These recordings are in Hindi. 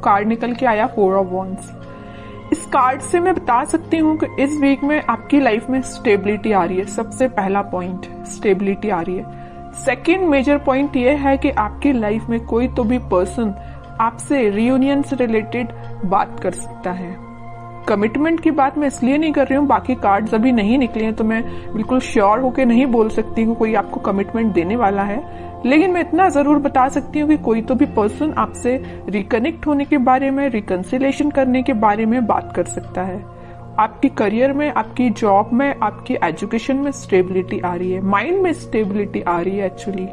कार्ड निकल के आया 4 ऑफ वॉन्ड्स। इस कार्ड से मैं बता सकती हूँ कि इस वीक में आपकी लाइफ में स्टेबिलिटी आ रही है। सबसे पहला पॉइंट स्टेबिलिटी आ रही है। सेकेंड मेजर पॉइंट ये है कि आपकी लाइफ में कोई तो भी पर्सन आपसे रियूनियन से रिलेटेड बात कर सकता है। कमिटमेंट की बात मैं इसलिए नहीं कर रही हूँ, बाकी कार्ड्स अभी नहीं निकले हैं तो मैं बिल्कुल श्योर होके नहीं बोल सकती हूँ कोई आपको कमिटमेंट देने वाला है, लेकिन मैं इतना जरूर बता सकती हूँ कि कोई तो भी पर्सन आपसे रिकनेक्ट होने के बारे में, रिकंसिलेशन करने के बारे में बात कर सकता है। आपकी करियर में, आपकी जॉब में, आपकी एजुकेशन में स्टेबिलिटी आ रही है, माइंड में स्टेबिलिटी आ रही है। एक्चुअली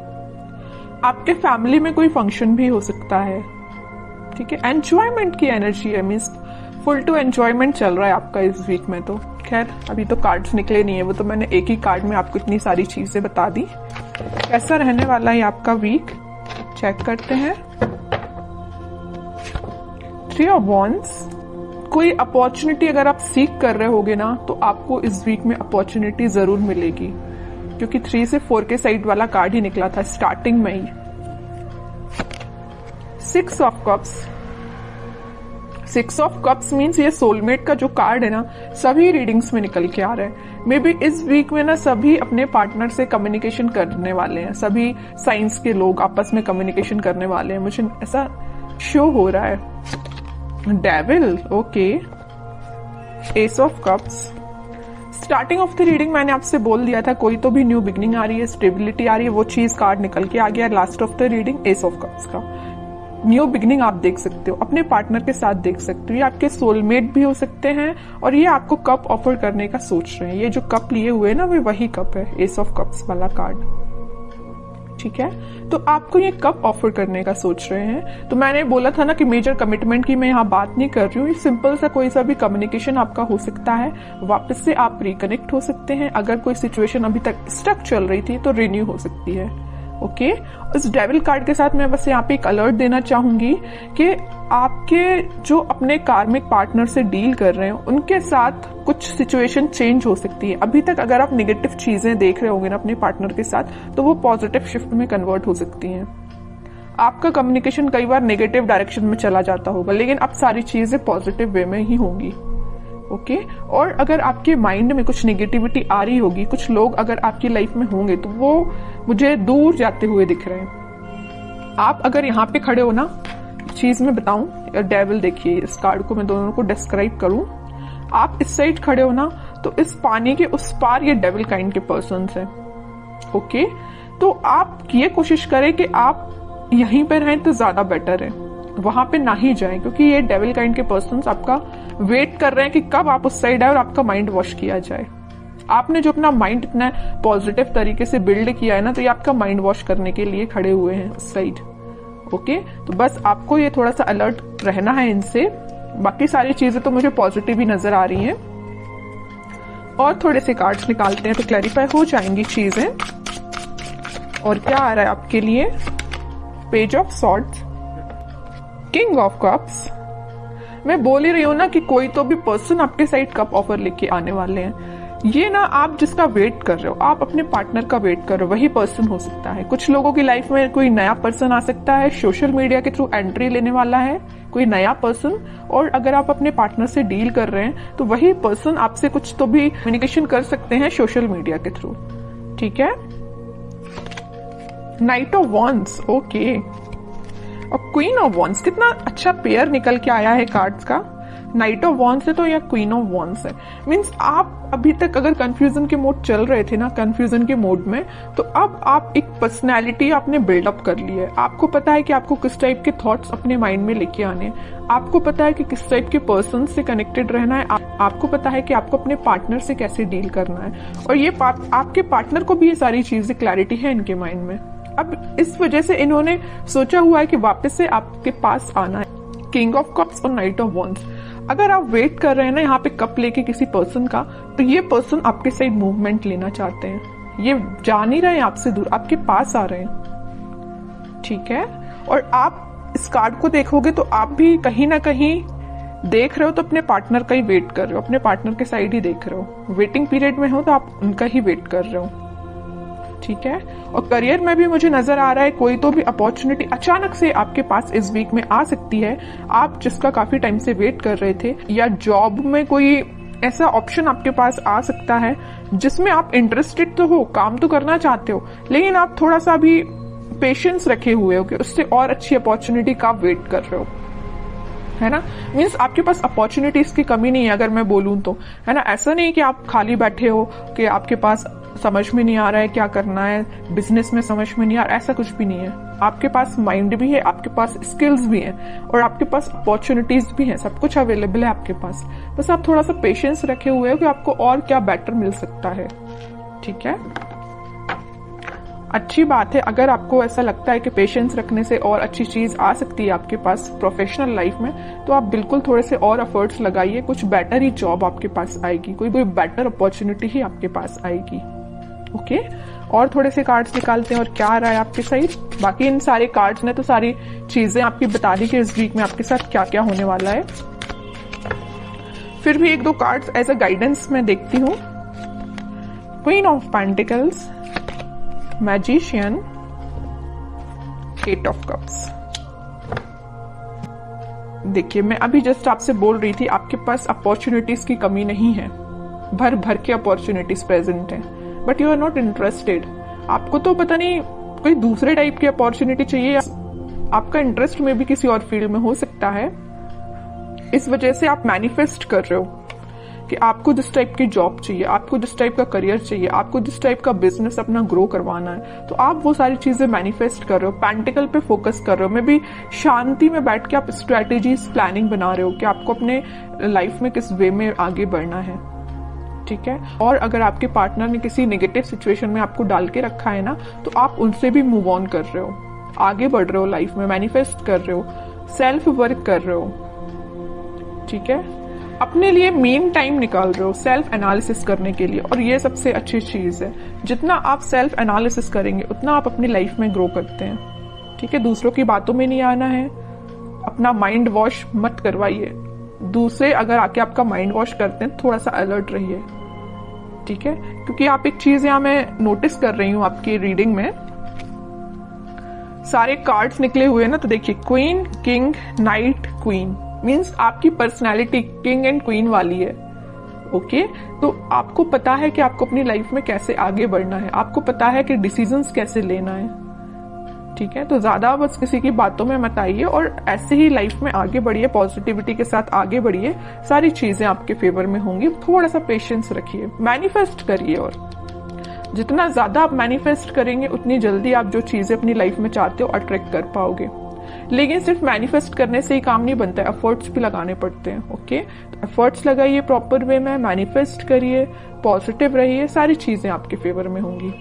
आपके फैमिली में कोई फंक्शन भी हो सकता है, ठीक है। एंजॉयमेंट की एनर्जी है, मीन्स फुल टू एंजॉयमेंट चल रहा है आपका इस वीक में। तो खैर अभी तो कार्ड्स निकले नहीं है, वो तो मैंने एक ही कार्ड में आपको इतनी सारी चीजें बता दी। कैसा रहने वाला है आपका वीक, चेक करते हैं। 3 ऑफ वॉन्ड्स। कोई अपॉर्चुनिटी अगर आप सीख कर रहे होगे ना तो आपको इस वीक में अपॉर्चुनिटी जरूर मिलेगी, क्योंकि 3 से 4 के साइड वाला कार्ड ही निकला था स्टार्टिंग में ही। 6 of cups. 6 of cups means ये सोलमेट का जो कार्ड है ना, सभी रीडिंग्स में निकल के आ रहा है। मे बी इस वीक में ना सभी अपने पार्टनर से कम्युनिकेशन करने वाले हैं, सभी साइंस के लोग आपस में कम्युनिकेशन करने वाले हैं, मुझे ऐसा शो हो रहा है। Devil, okay. S of cups. Starting of the reading मैंने आपसे बोल दिया था कोई तो भी न्यू बिगनिंग आ रही है, स्टेबिलिटी आ रही है, वो चीज कार्ड निकल के आ गया। Last of the reading S of cups का न्यू बिगनिंग आप देख सकते हो, अपने पार्टनर के साथ देख सकते हो। ये आपके सोलमेट भी हो सकते हैं और ये आपको कप ऑफर करने का सोच रहे हैं। ये जो कप लिए हुए हैं ना, वो वही कप है, एस ऑफ कप्स वाला कार्ड, ठीक है। तो आपको ये कप ऑफर करने का सोच रहे हैं। तो मैंने बोला था ना कि मेजर कमिटमेंट की मैं यहाँ बात नहीं कर रही हूँ, सिंपल सा कोई सा भी कम्युनिकेशन आपका हो सकता है, वापस से आप रिकनेक्ट हो सकते हैं। अगर कोई सिचुएशन अभी तक स्टक चल रही थी तो रिन्यू हो सकती है, ओके। इस डेविल कार्ड के साथ मैं बस यहाँ पे एक अलर्ट देना चाहूंगी कि आपके जो अपने कार्मिक पार्टनर से डील कर रहे हैं उनके साथ कुछ सिचुएशन चेंज हो सकती है। अभी तक अगर आप नेगेटिव चीजें देख रहे होंगे ना अपने पार्टनर के साथ, तो वो पॉजिटिव शिफ्ट में कन्वर्ट हो सकती हैं। आपका कम्युनिकेशन कई बार नेगेटिव डायरेक्शन में चला जाता होगा, लेकिन अब सारी चीजें पॉजिटिव वे में ही होंगी, ओके। और अगर आपके माइंड में कुछ नेगेटिविटी आ रही होगी, कुछ लोग अगर आपकी लाइफ में होंगे तो वो मुझे दूर जाते हुए दिख रहे हैं। आप अगर यहाँ पे खड़े हो ना, चीज मैं बताऊं, डेविल देखिए, इस कार्ड को मैं दोनों को डिस्क्राइब करूं। आप इस साइड खड़े हो ना, तो इस पानी के उस पार ये डेविल काइंड के पर्सन हैं, ओके। तो आप ये कोशिश करें कि आप यहीं पे रहें तो ज्यादा बेटर है, वहां पे ना ही जाएं, क्योंकि ये डेविल काइंड के पर्सन्स आपका वेट कर रहे हैं कि कब आप उस साइड आए और आपका माइंड वॉश किया जाए। आपने जो अपना माइंड इतना पॉजिटिव तरीके से बिल्ड किया है ना, तो ये आपका माइंड वॉश करने के लिए खड़े हुए हैं उस साइड, ओके। तो बस आपको ये थोड़ा सा अलर्ट रहना है इनसे। बाकी सारी चीजें तो मुझे पॉजिटिव ही नजर आ रही हैं। और थोड़े से कार्ड्स निकालते हैं तो क्लैरिफाई हो जाएंगी चीजें। और क्या आ रहा है आपके लिए, page of swords, king of cups. मैं बोल ही रही हूं ना कि कोई तो भी पर्सन आपके साइड कप ऑफर लेके आने वाले हैं। ये ना आप जिसका वेट कर रहे हो, आप अपने पार्टनर का वेट कर रहे हो, वही पर्सन हो सकता है। कुछ लोगों की लाइफ में कोई नया पर्सन आ सकता है, सोशल मीडिया के थ्रू एंट्री लेने वाला है कोई नया पर्सन। और अगर आप अपने पार्टनर से डील कर रहे हैं तो वही पर्सन आपसे कुछ तो भी कम्युनिकेशन कर सकते हैं सोशल मीडिया के थ्रू, ठीक है। Night of wands, okay. और क्वीन ऑफ वॉन्ड्स, कितना अच्छा पेयर निकल के आया है कार्ड्स का। नाइट ऑफ वॉन्ड्स है तो या क्वीन ऑफ वॉन्ड्स है, मीन्स आप अभी तक अगर कंफ्यूजन के मोड चल रहे थे ना, कंफ्यूजन के मोड में, तो अब आप एक पर्सनैलिटी आपने बिल्डअप कर ली है। आपको पता है कि आपको किस टाइप के थॉट्स अपने माइंड में लेके आने, आपको पता है कि किस टाइप के पर्सन से कनेक्टेड रहना है, आपको पता है कि आपको अपने पार्टनर से कैसे डील करना है। और ये आपके पार्टनर को भी ये सारी चीजें क्लैरिटी है इनके माइंड में। अब इस वजह से इन्होंने सोचा हुआ है कि वापस से आपके पास आना है। किंग ऑफ कप्स और नाइट ऑफ वॉन्ड्स। अगर आप वेट कर रहे हैं ना यहाँ पे कप लेके किसी पर्सन का, तो ये पर्सन आपके साइड मूवमेंट लेना चाहते हैं। ये जा नहीं रहे हैं आपसे दूर, आपके पास आ रहे हैं, ठीक है। और आप इस कार्ड को देखोगे तो आप भी कहीं ना कहीं देख रहे हो तो अपने पार्टनर का ही वेट कर रहे हो, अपने पार्टनर के साइड ही देख रहे हो। वेटिंग पीरियड में हो तो आप उनका ही वेट कर रहे हो, ठीक है। और करियर में भी मुझे नजर आ रहा है कोई तो भी अपॉर्चुनिटी अचानक से आपके पास इस वीक में आ सकती है, आप जिसका काफी टाइम से वेट कर रहे थे, या जॉब में कोई ऐसा ऑप्शन आपके पास आ सकता है जिसमें आप इंटरेस्टेड तो हो, काम तो करना चाहते हो, लेकिन आप थोड़ा सा भी पेशेंस रखे हुए हो कि उससे और अच्छी अपॉर्चुनिटी का वेट कर रहे हो, है ना। मीन्स आपके पास अपॉर्चुनिटीज की कमी नहीं है अगर मैं बोलूं तो, है ना। ऐसा नहीं कि आप खाली बैठे हो कि आपके पास समझ में नहीं आ रहा है क्या करना है, बिजनेस में समझ में नहीं आ रहा, ऐसा कुछ भी नहीं है। आपके पास माइंड भी है, आपके पास स्किल्स भी हैं और आपके पास अपॉर्चुनिटीज भी हैं, सब कुछ अवेलेबल है आपके पास। बस आप थोड़ा सा पेशेंस रखे हुए हो कि आपको और क्या बेटर मिल सकता है, ठीक है। अच्छी बात है अगर आपको ऐसा लगता है कि पेशेंस रखने से और अच्छी चीज आ सकती है आपके पास प्रोफेशनल लाइफ में, तो आप बिल्कुल थोड़े से और एफर्ट्स लगाइए, कुछ बेटर ही जॉब आपके पास आएगी, कोई बेटर अपॉर्चुनिटी ही आपके पास आएगी। ओके, और थोड़े से कार्ड्स निकालते हैं और क्या आ रहा है आपके साइड। बाकी इन सारे कार्ड्स ने तो सारी चीजें आपकी बता दी कि इस वीक में आपके साथ क्या क्या होने वाला है। फिर भी एक दो कार्ड्स एज अ गाइडेंस मैं देखती हूँ। Queen of pentacles, magician, eight of cups. देखिए मैं अभी जस्ट आपसे बोल रही थी आपके पास अपॉर्चुनिटीज की कमी नहीं है, भर भर के अपॉर्चुनिटीज प्रेजेंट है, but you are not interested. आपको तो पता नहीं कोई दूसरे टाइप की अपॉर्चुनिटी चाहिए, आपका इंटरेस्ट में भी किसी और फील्ड में हो सकता है, इस वजह से आप मैनिफेस्ट कर रहे हो कि आपको जिस टाइप की जॉब चाहिए, आपको जिस टाइप का करियर चाहिए, आपको जिस टाइप का बिजनेस अपना ग्रो करवाना है, तो आप वो सारी चीजें मैनिफेस्ट कर रहे हो, पेंटिकल पे फोकस कर रहे हो। मैं भी शांति में बैठ के आप स्ट्रेटेजीज प्लानिंग बना रहे हो कि आपको अपने लाइफ में किस वे में आगे बढ़ना है, ठीक है। और अगर आपके पार्टनर ने किसी नेगेटिव सिचुएशन में आपको डाल के रखा है ना, तो आप उनसे भी मूव ऑन कर रहे हो, आगे बढ़ रहे हो लाइफ में, मैनिफेस्ट कर रहे हो, सेल्फ वर्क कर रहे हो, ठीक है। अपने लिए मेन टाइम निकाल रहे हो सेल्फ एनालिसिस करने के लिए, और ये सबसे अच्छी चीज है। जितना आप सेल्फ एनालिसिस करेंगे उतना आप अपनी लाइफ में ग्रो करते हैं, ठीक है। दूसरों की बातों में नहीं आना है, अपना माइंड वॉश मत करवाइए। दूसरे अगर आके आपका माइंड वॉश करते हैं, थोड़ा सा अलर्ट रहिए, ठीक है। क्योंकि आप एक चीज यहां मैं नोटिस कर रही हूं आपकी रीडिंग में, सारे कार्ड्स निकले हुए ना, तो देखिए queen, king, night, queen, means आपकी पर्सनैलिटी किंग एंड क्वीन वाली है। ओके, तो आपको पता है कि आपको अपनी लाइफ में कैसे आगे बढ़ना है, आपको पता है कि डिसीजंस कैसे लेना है, ठीक है। तो ज्यादा बस किसी की बातों में मत आइए और ऐसे ही लाइफ में आगे बढ़िए, पॉजिटिविटी के साथ आगे बढ़िए, सारी चीजें आपके फेवर में होंगी। थोड़ा सा पेशेंस रखिए, मैनिफेस्ट करिए, और जितना ज्यादा आप मैनिफेस्ट करेंगे उतनी जल्दी आप जो चीजें अपनी लाइफ में चाहते हो अट्रैक्ट कर पाओगे। लेकिन सिर्फ मैनिफेस्ट करने से ही काम नहीं बनता है, एफर्ट्स भी लगाने पड़ते हैं। ओके, तो एफर्ट्स लगाइए प्रॉपर वे में, मैनिफेस्ट करिए, पॉजिटिव रहिए, सारी चीजें आपके फेवर में होंगी।